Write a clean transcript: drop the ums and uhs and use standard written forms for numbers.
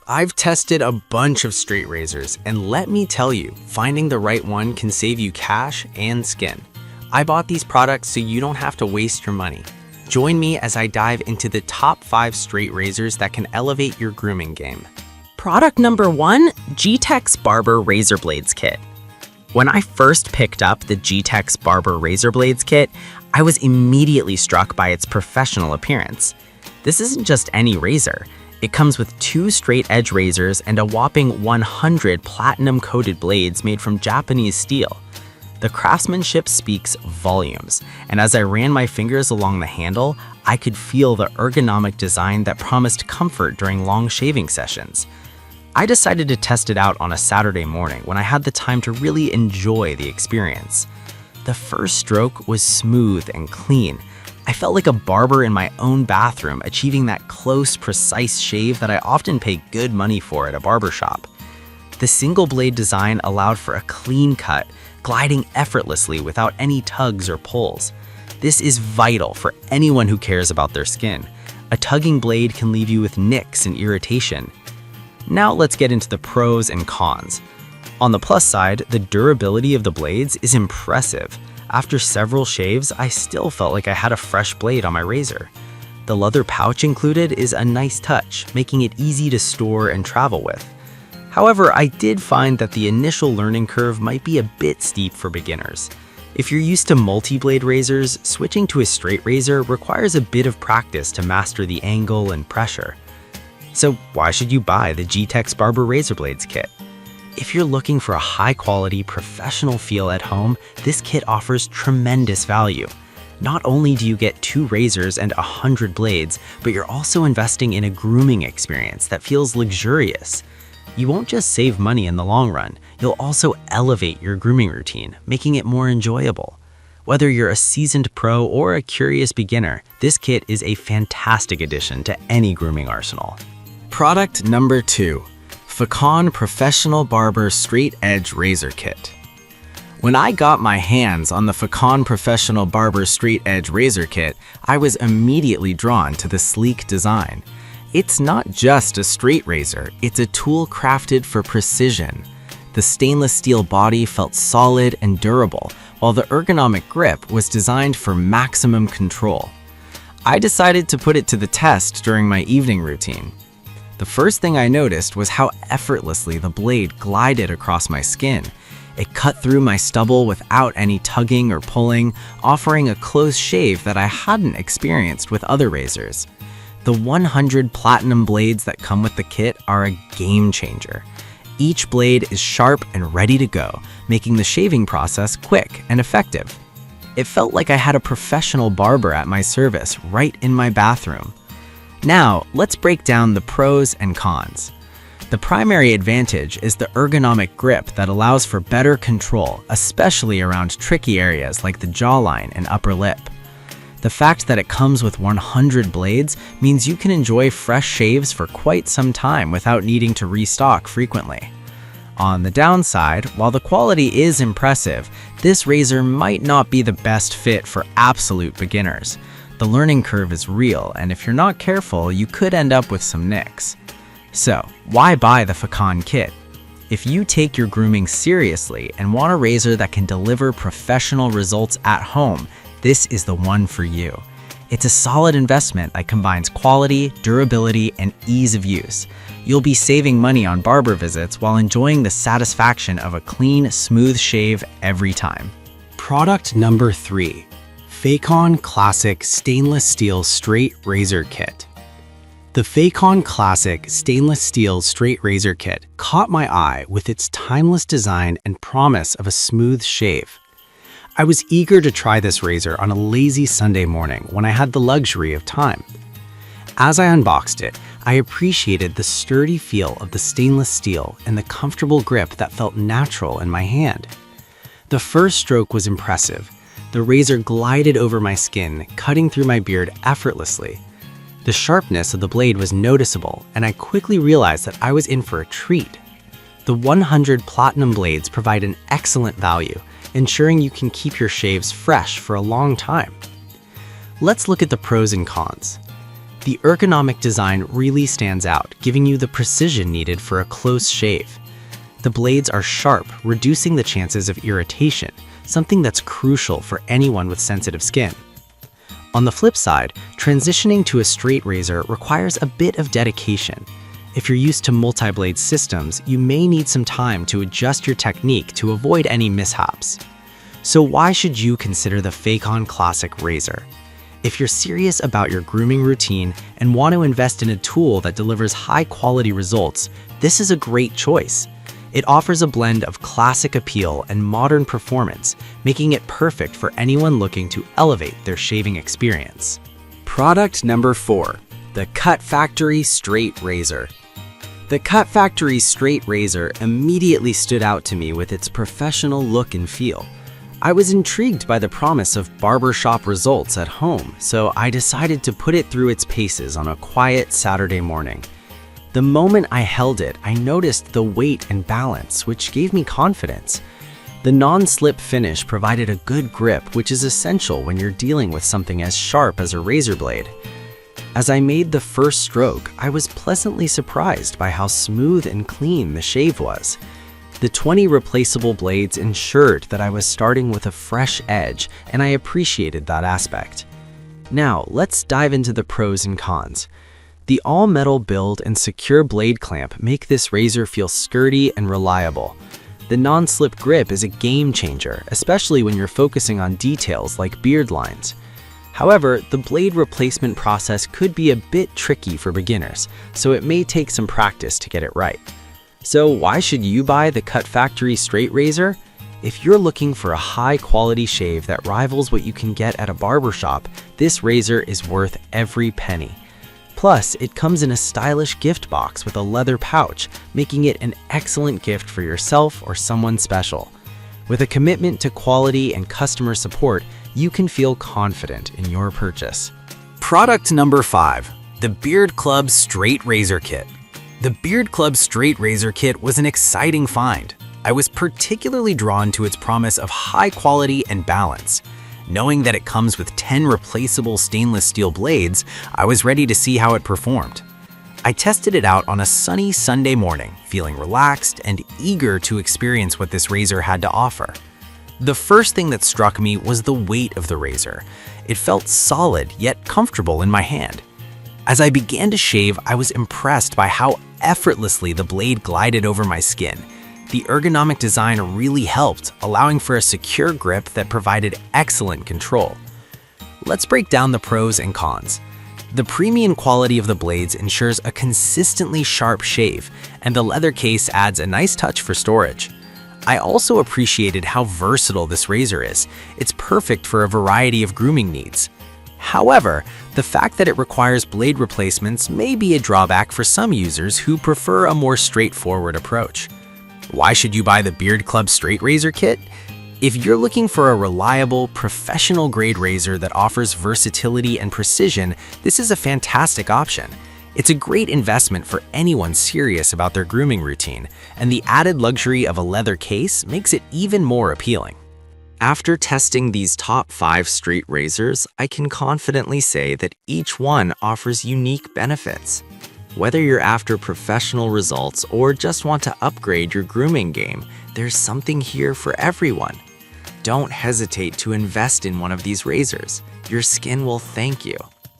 I've tested a bunch of straight razors, and let me tell you, finding the right one can save you cash and skin. I bought these products so you don't have to waste your money. Join me as I dive into the top 5 straight razors that can elevate your grooming game. Product number 1, G-Tex Barber Razor Blades Kit. When I first picked up the G-Tex Barber Razor Blades Kit, I was immediately struck by its professional appearance. This isn't just any razor. It comes with 2 straight edge razors and a whopping 100 platinum-coated blades made from Japanese steel. The craftsmanship speaks volumes, and as I ran my fingers along the handle, I could feel the ergonomic design that promised comfort during long shaving sessions. I decided to test it out on a Saturday morning when I had the time to really enjoy the experience. The first stroke was smooth and clean. I felt like a barber in my own bathroom, achieving that close, precise shave that I often pay good money for at a barbershop. The single blade design allowed for a clean cut, gliding effortlessly without any tugs or pulls. This is vital for anyone who cares about their skin. A tugging blade can leave you with nicks and irritation. Now let's get into the pros and cons. On the plus side, the durability of the blades is impressive. After several shaves, I still felt like I had a fresh blade on my razor. The leather pouch included is a nice touch, making it easy to store and travel with. However, I did find that the initial learning curve might be a bit steep for beginners. If you're used to multi-blade razors, switching to a straight razor requires a bit of practice to master the angle and pressure. So why should you buy the G-Tex Barber Razor Blades Kit? If you're looking for a high-quality, professional feel at home, this kit offers tremendous value. Not only do you get 2 razors and 100 blades, but you're also investing in a grooming experience that feels luxurious. You won't just save money in the long run, you'll also elevate your grooming routine, making it more enjoyable. Whether you're a seasoned pro or a curious beginner, this kit is a fantastic addition to any grooming arsenal. Product number 2, Facon Professional Barber Straight Edge Razor Kit. When I got my hands on the Facon Professional Barber Straight Edge Razor Kit, I was immediately drawn to the sleek design. It's not just a straight razor, it's a tool crafted for precision. The stainless steel body felt solid and durable, while the ergonomic grip was designed for maximum control. I decided to put it to the test during my evening routine. The first thing I noticed was how effortlessly the blade glided across my skin. It cut through my stubble without any tugging or pulling, offering a close shave that I hadn't experienced with other razors. The 100 platinum blades that come with the kit are a game changer. Each blade is sharp and ready to go, making the shaving process quick and effective. It felt like I had a professional barber at my service right in my bathroom. Now, let's break down the pros and cons. The primary advantage is the ergonomic grip that allows for better control, especially around tricky areas like the jawline and upper lip. The fact that it comes with 100 blades means you can enjoy fresh shaves for quite some time without needing to restock frequently. On the downside, while the quality is impressive, this razor might not be the best fit for absolute beginners. The learning curve is real, and if you're not careful, you could end up with some nicks. So, why buy the Facon kit? If you take your grooming seriously and want a razor that can deliver professional results at home, this is the one for you. It's a solid investment that combines quality, durability, and ease of use. You'll be saving money on barber visits while enjoying the satisfaction of a clean, smooth shave every time. Product number 3, Facon Classic Stainless Steel Straight Razor Kit. The Facon Classic Stainless Steel Straight Razor Kit caught my eye with its timeless design and promise of a smooth shave. I was eager to try this razor on a lazy Sunday morning when I had the luxury of time. As I unboxed it, I appreciated the sturdy feel of the stainless steel and the comfortable grip that felt natural in my hand. The first stroke was impressive. The razor glided over my skin, cutting through my beard effortlessly. The sharpness of the blade was noticeable, and I quickly realized that I was in for a treat. The 100 platinum blades provide an excellent value, ensuring you can keep your shaves fresh for a long time. Let's look at the pros and cons. The ergonomic design really stands out, giving you the precision needed for a close shave. The blades are sharp, reducing the chances of irritation, something that's crucial for anyone with sensitive skin. On the flip side, transitioning to a straight razor requires a bit of dedication. If you're used to multi-blade systems, you may need some time to adjust your technique to avoid any mishaps. So why should you consider the Facon Classic Razor? If you're serious about your grooming routine and want to invest in a tool that delivers high-quality results, this is a great choice. It offers a blend of classic appeal and modern performance, making it perfect for anyone looking to elevate their shaving experience. Product number 4, the Cut Factory Straight Razor. The Cut Factory Straight Razor immediately stood out to me with its professional look and feel. I was intrigued by the promise of barbershop results at home, so I decided to put it through its paces on a quiet Saturday morning. The moment I held it, I noticed the weight and balance, which gave me confidence. The non-slip finish provided a good grip, which is essential when you're dealing with something as sharp as a razor blade. As I made the first stroke, I was pleasantly surprised by how smooth and clean the shave was. The 20 replaceable blades ensured that I was starting with a fresh edge, and I appreciated that aspect. Now, let's dive into the pros and cons. The all-metal build and secure blade clamp make this razor feel sturdy and reliable. The non-slip grip is a game changer, especially when you're focusing on details like beard lines. However, the blade replacement process could be a bit tricky for beginners, so it may take some practice to get it right. So why should you buy the Cut Factory Straight Razor? If you're looking for a high-quality shave that rivals what you can get at a barbershop, this razor is worth every penny. Plus, it comes in a stylish gift box with a leather pouch, making it an excellent gift for yourself or someone special. With a commitment to quality and customer support, you can feel confident in your purchase. Product number 5, the Beard Club Straight Razor Kit. The Beard Club Straight Razor Kit was an exciting find. I was particularly drawn to its promise of high quality and balance. Knowing that it comes with 10 replaceable stainless steel blades, I was ready to see how it performed. I tested it out on a sunny Sunday morning, feeling relaxed and eager to experience what this razor had to offer. The first thing that struck me was the weight of the razor. It felt solid yet comfortable in my hand. As I began to shave, I was impressed by how effortlessly the blade glided over my skin. The ergonomic design really helped, allowing for a secure grip that provided excellent control. Let's break down the pros and cons. The premium quality of the blades ensures a consistently sharp shave, and the leather case adds a nice touch for storage. I also appreciated how versatile this razor is. It's perfect for a variety of grooming needs. However, the fact that it requires blade replacements may be a drawback for some users who prefer a more straightforward approach. Why should you buy the Beard Club Straight Razor Kit? If you're looking for a reliable, professional-grade razor that offers versatility and precision, this is a fantastic option. It's a great investment for anyone serious about their grooming routine, and the added luxury of a leather case makes it even more appealing. After testing these top 5 straight razors, I can confidently say that each one offers unique benefits. Whether you're after professional results or just want to upgrade your grooming game, there's something here for everyone. Don't hesitate to invest in one of these razors. Your skin will thank you.